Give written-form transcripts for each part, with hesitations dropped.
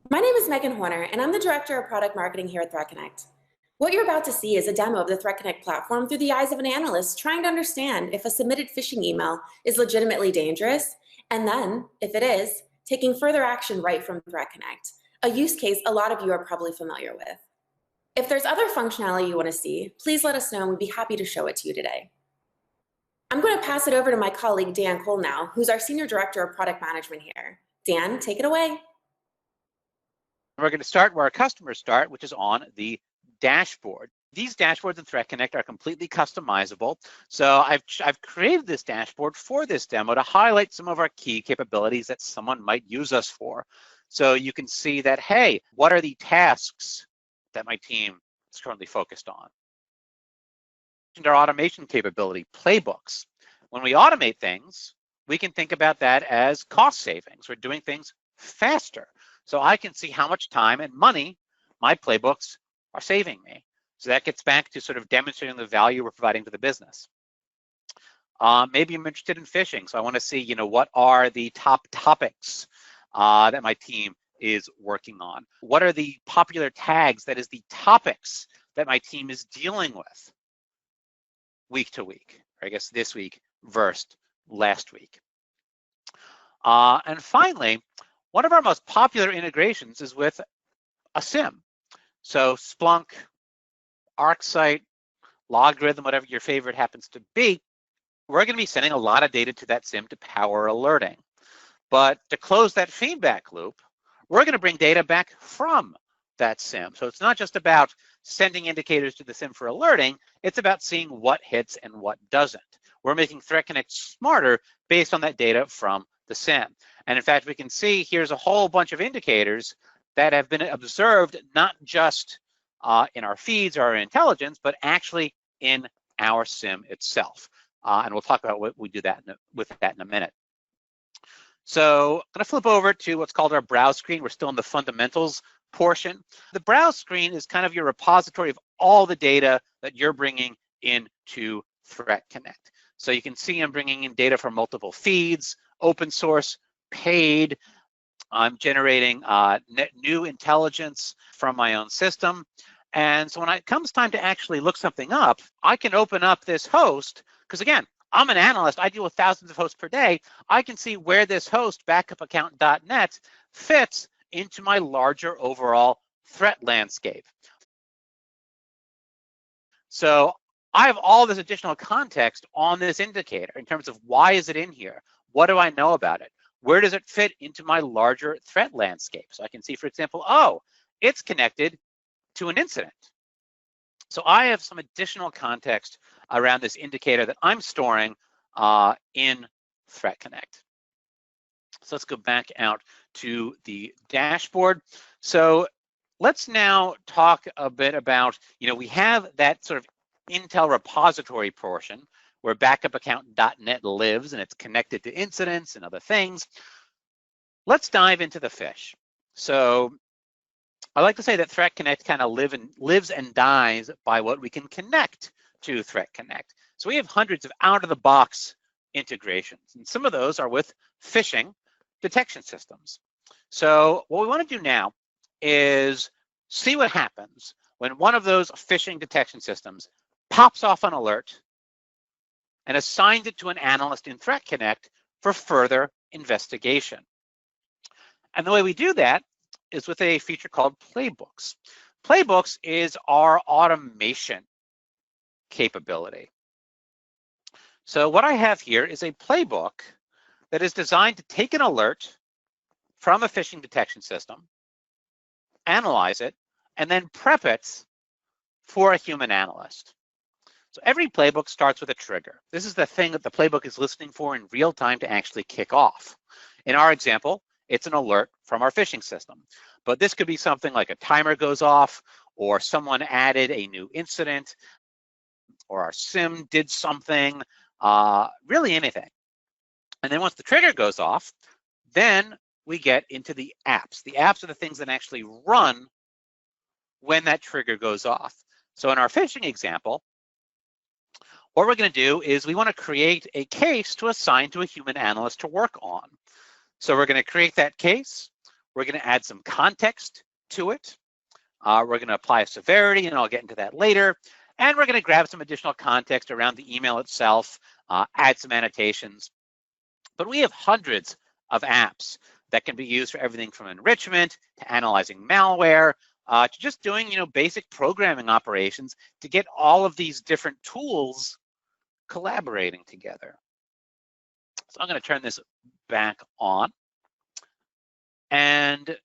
My name is Megan Horner, and I'm the Director of Product Marketing here at ThreatConnect. What you're about to see is a demo of the ThreatConnect platform through the eyes of an analyst trying to understand if a submitted phishing email is legitimately dangerous, and then, if it is, taking further action right from ThreatConnect, a use case a lot of you are probably familiar with. If there's other functionality you want to see, please let us know and we'd be happy to show it to you today. I'm going to pass it over to my colleague, Dan Cole now, who's our Senior Director of Product Management here. Dan, take it away. We're going to start where our customers start, which is on the dashboard. These dashboards in ThreatConnect are completely customizable. So I've created this dashboard for this demo to highlight some of our key capabilities that someone might use us for. So you can see that, hey, what are the tasks that my team is currently focused on? And our automation capability, Playbooks. When we automate things, we can think about that as cost savings. We're doing things faster. So I can see how much time and money my playbooks are saving me. So that gets back to sort of demonstrating the value we're providing to the business. Maybe I'm interested in phishing. So I want to see, what are the top topics that my team is working on? What are the popular tags, that is the topics that my team is dealing with week to week, or I guess this week versus last week. And finally, one of our most popular integrations is with a SIM. So Splunk, ArcSight, Logarithm, whatever your favorite happens to be, we're going to be sending a lot of data to that SIM to power alerting. But to close that feedback loop, we're going to bring data back from that SIM. So it's not just about sending indicators to the SIM for alerting, it's about seeing what hits and what doesn't. We're making ThreatConnect smarter based on that data from the SIM. And in fact, we can see here's a whole bunch of indicators that have been observed, not just in our feeds or our intelligence, but actually in our SIM itself. And we'll talk about what we do with that in a minute. So I'm going to flip over to what's called our browse screen. We're still in the fundamentals portion. The browse screen is kind of your repository of all the data that you're bringing into ThreatConnect. So you can see I'm bringing in data from multiple feeds, open source, paid. I'm generating new intelligence from my own system. And so when it comes time to actually look something up, I can open up this host, because again, I'm an analyst. I deal with thousands of hosts per day. I can see where this host, backupaccount.net, fits into my larger overall threat landscape. So I have all this additional context on this indicator in terms of why is it in here? What do I know about it? Where does it fit into my larger threat landscape? So I can see, for example, oh, it's connected to an incident. So I have some additional context around this indicator that I'm storing in ThreatConnect. So let's go back out to the dashboard. So let's now talk a bit about, we have that sort of Intel repository portion where backupaccount.net lives and it's connected to incidents and other things. Let's dive into the fish. So I like to say that ThreatConnect kind of lives and dies by what we can connect to ThreatConnect. So we have hundreds of out-of-the-box integrations, and some of those are with phishing detection systems. So what we want to do now is see what happens when one of those phishing detection systems pops off an alert and assigns it to an analyst in ThreatConnect for further investigation. And the way we do that is with a feature called Playbooks. Playbooks is our automation capability. So what I have here is a playbook that is designed to take an alert from a phishing detection system, analyze it, and then prep it for a human analyst. So every playbook starts with a trigger. This is the thing that the playbook is listening for in real time to actually kick off. In our example, it's an alert from our phishing system. But this could be something like a timer goes off, or someone added a new incident, or our SIM did something, really anything. And then once the trigger goes off, then we get into the apps. The apps are the things that actually run when that trigger goes off. So in our phishing example, what we're going to do is we want to create a case to assign to a human analyst to work on. So we're going to create that case. We're going to add some context to it. We're going to apply a severity, and I'll get into that later. And we're going to grab some additional context around the email itself, add some annotations. But we have hundreds of apps that can be used for everything from enrichment to analyzing malware, to just doing basic programming operations to get all of these different tools collaborating together. So I'm going to turn this back on. And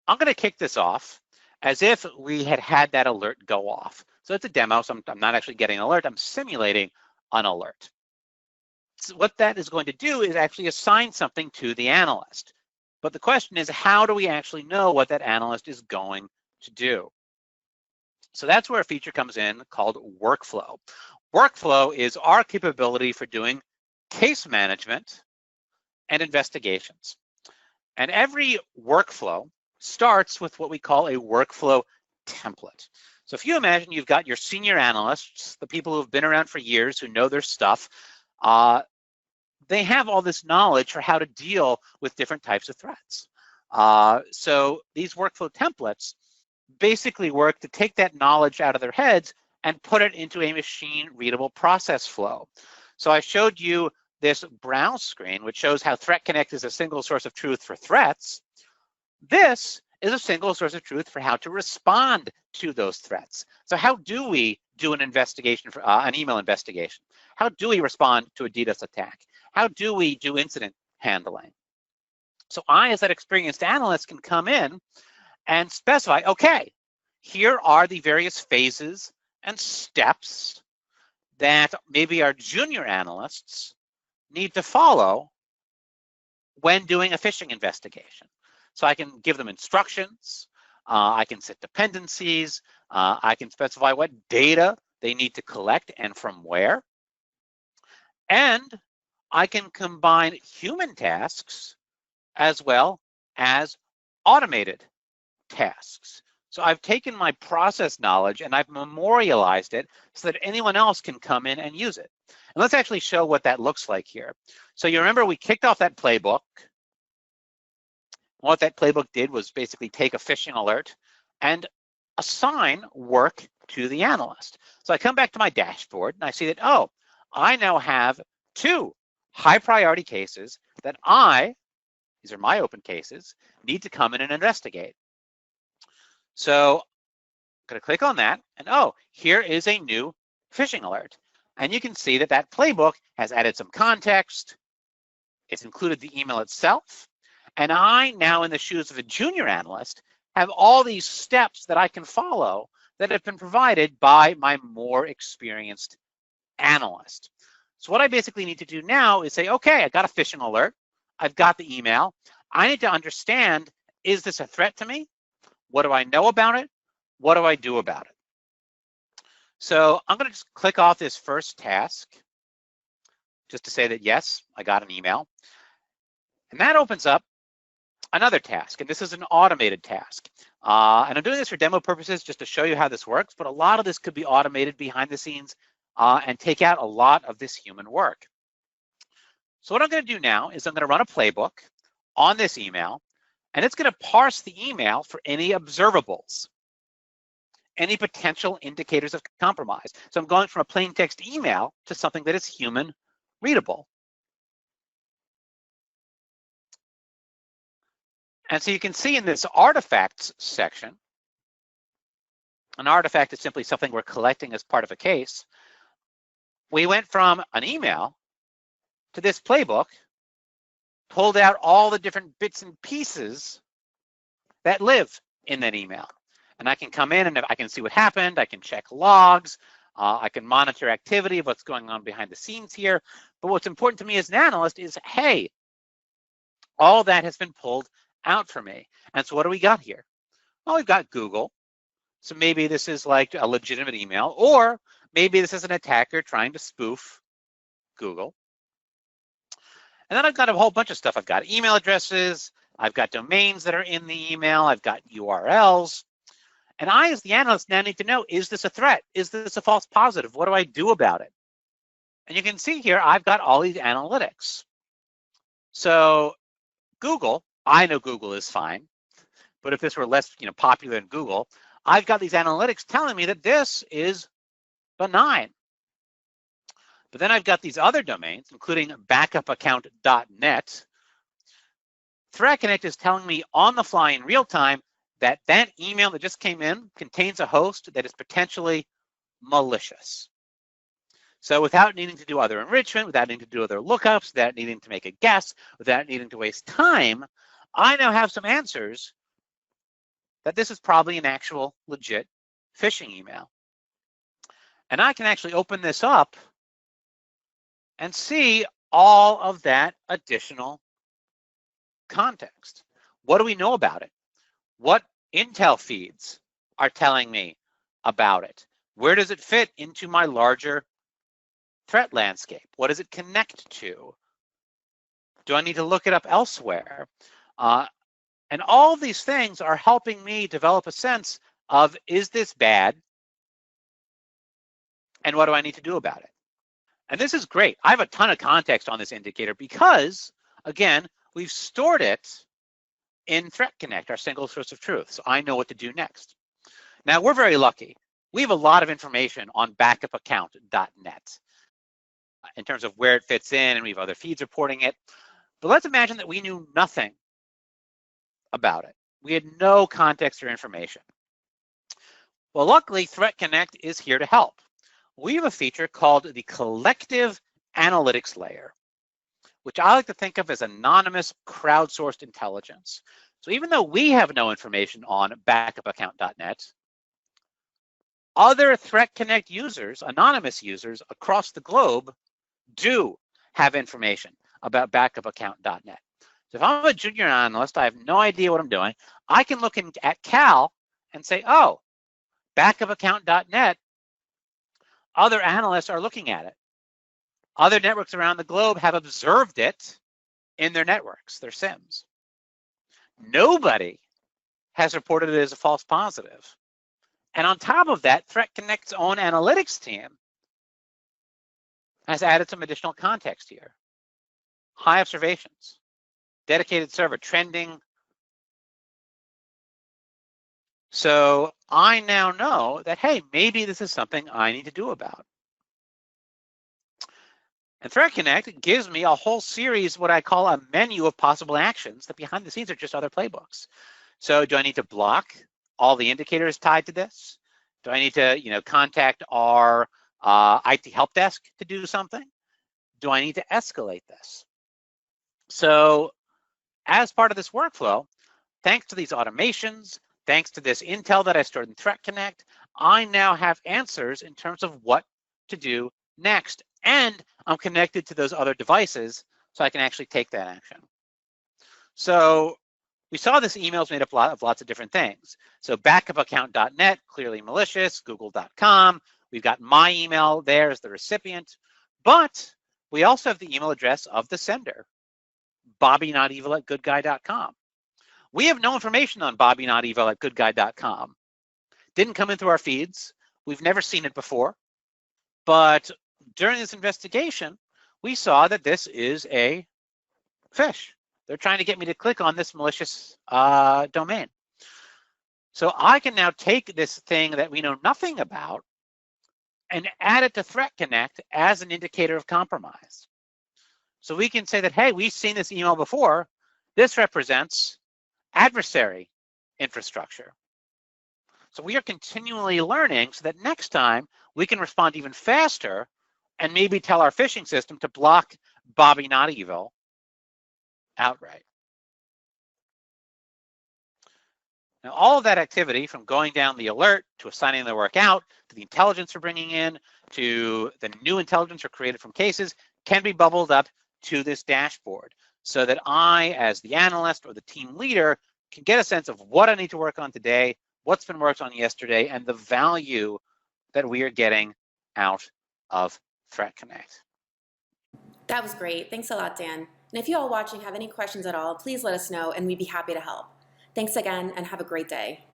I'm going to kick this off as if we had that alert go off. So it's a demo, so I'm not actually getting an alert. I'm simulating an alert. So what that is going to do is actually assign something to the analyst. But the question is, how do we actually know what that analyst is going to do? So that's where a feature comes in called workflow. Workflow is our capability for doing case management and investigations. And every workflow starts with what we call a workflow template. So if you imagine you've got your senior analysts, the people who have been around for years, who know their stuff, they have all this knowledge for how to deal with different types of threats. So these workflow templates basically work to take that knowledge out of their heads and put it into a machine-readable process flow. So I showed you this browse screen, which shows how Threat Connect is a single source of truth for threats. This is a single source of truth for how to respond to those threats. So how do we do an investigation, for an email investigation? How do we respond to a DDoS attack? How do we do incident handling? So I, as that experienced analyst, can come in and specify, okay, here are the various phases and steps that maybe our junior analysts need to follow when doing a phishing investigation. So I can give them instructions, I can set dependencies, I can specify what data they need to collect and from where. And I can combine human tasks as well as automated tasks. So I've taken my process knowledge and I've memorialized it so that anyone else can come in and use it. And let's actually show what that looks like here. So you remember we kicked off that playbook. What that playbook did was basically take a phishing alert and assign work to the analyst. So I come back to my dashboard and I see that, oh, I now have 2 high priority cases that these are my open cases, need to come in and investigate. So I'm going to click on that and oh, here is a new phishing alert. And you can see that that playbook has added some context. It's included the email itself. And I now, in the shoes of a junior analyst, have all these steps that I can follow that have been provided by my more experienced analyst. So what I basically need to do now is say, okay, I got a phishing alert. I've got the email. I need to understand, is this a threat to me? What do I know about it? What do I do about it? So I'm going to just click off this first task just to say that, yes, I got an email. And that opens up another task, and this is an automated task. And I'm doing this for demo purposes just to show you how this works, but a lot of this could be automated behind the scenes and take out a lot of this human work. So what I'm going to do now is I'm going to run a playbook on this email, and it's going to parse the email for any observables, any potential indicators of compromise. So I'm going from a plain text email to something that is human readable. And so you can see in this artifacts section, an artifact is simply something we're collecting as part of a case. We went from an email to this playbook, pulled out all the different bits and pieces that live in that email. And I can come in and I can see what happened. I can check logs. I can monitor activity of what's going on behind the scenes here. But what's important to me as an analyst is, hey, all that has been pulled out for me. And so what do we got here? Well, we've got Google. So maybe this is like a legitimate email, or maybe this is an attacker trying to spoof Google. And then I've got a whole bunch of stuff. I've got email addresses. I've got domains that are in the email. I've got URLs. And I, as the analyst, now need to know, is this a threat? Is this a false positive? What do I do about it? And you can see here, I've got all these analytics. So Google, I know Google is fine. But if this were less popular in Google, I've got these analytics telling me that this is benign. But then I've got these other domains, including backupaccount.net. Threat Connect is telling me on the fly in real time that that email that just came in contains a host that is potentially malicious. So without needing to do other enrichment, without needing to do other lookups, without needing to make a guess, without needing to waste time, I now have some answers that this is probably an actual legit phishing email. And I can actually open this up and see all of that additional context. What do we know about it? What intel feeds are telling me about it? Where does it fit into my larger threat landscape? What does it connect to? Do I need to look it up elsewhere? And all of these things are helping me develop a sense of, is this bad? And what do I need to do about it? And this is great. I have a ton of context on this indicator because, again, we've stored it in Threat Connect, our single source of truth. So I know what to do next. Now, we're very lucky. We have a lot of information on backupaccount.net in terms of where it fits in, and we have other feeds reporting it. But let's imagine that we knew nothing about it. We had no context or information. Well, luckily, Threat Connect is here to help. We have a feature called the Collective Analytics Layer, which I like to think of as anonymous crowdsourced intelligence. So even though we have no information on backupaccount.net, other Threat Connect users, anonymous users across the globe, do have information about backupaccount.net. So if I'm a junior analyst, I have no idea what I'm doing, I can look at Cal and say, oh, backupaccount.net, other analysts are looking at it. Other networks around the globe have observed it in their networks, their SIMs. Nobody has reported it as a false positive. And on top of that, Threat Connect's own analytics team has added some additional context here. High observations, dedicated server, trending. So I now know that, hey, maybe this is something I need to do about. And Threat Connect gives me a whole series, what I call a menu of possible actions that behind the scenes are just other playbooks. So do I need to block all the indicators tied to this? Do I need to, contact our IT help desk to do something? Do I need to escalate this? So as part of this workflow, thanks to these automations, thanks to this intel that I stored in Threat Connect, I now have answers in terms of what to do next. And I'm connected to those other devices, so I can actually take that action. So we saw this email is made up of lots of different things. So backupaccount.net, clearly malicious, google.com. We've got my email there as the recipient, but we also have the email address of the sender, bobbynoteevil@goodguy.com. We have no information on bobbynoteevil@goodguy.com. Didn't come in through our feeds. We've never seen it before. But during this investigation, we saw that this is a phish. They're trying to get me to click on this malicious domain. So I can now take this thing that we know nothing about and add it to Threat Connect as an indicator of compromise. So we can say that, hey, we've seen this email before. This represents adversary infrastructure. So we are continually learning so that next time we can respond even faster and maybe tell our phishing system to block Bobby Not Evil outright. Now, all of that activity, from going down the alert to assigning the work out, to the intelligence we're bringing in, to the new intelligence we're created from cases, can be bubbled up to this dashboard so that I, as the analyst or the team leader, can get a sense of what I need to work on today, what's been worked on yesterday, and the value that we are getting out of Threat Connect. That was great. Thanks a lot, Dan. And if you all watching have any questions at all, please let us know and we'd be happy to help. Thanks again and have a great day.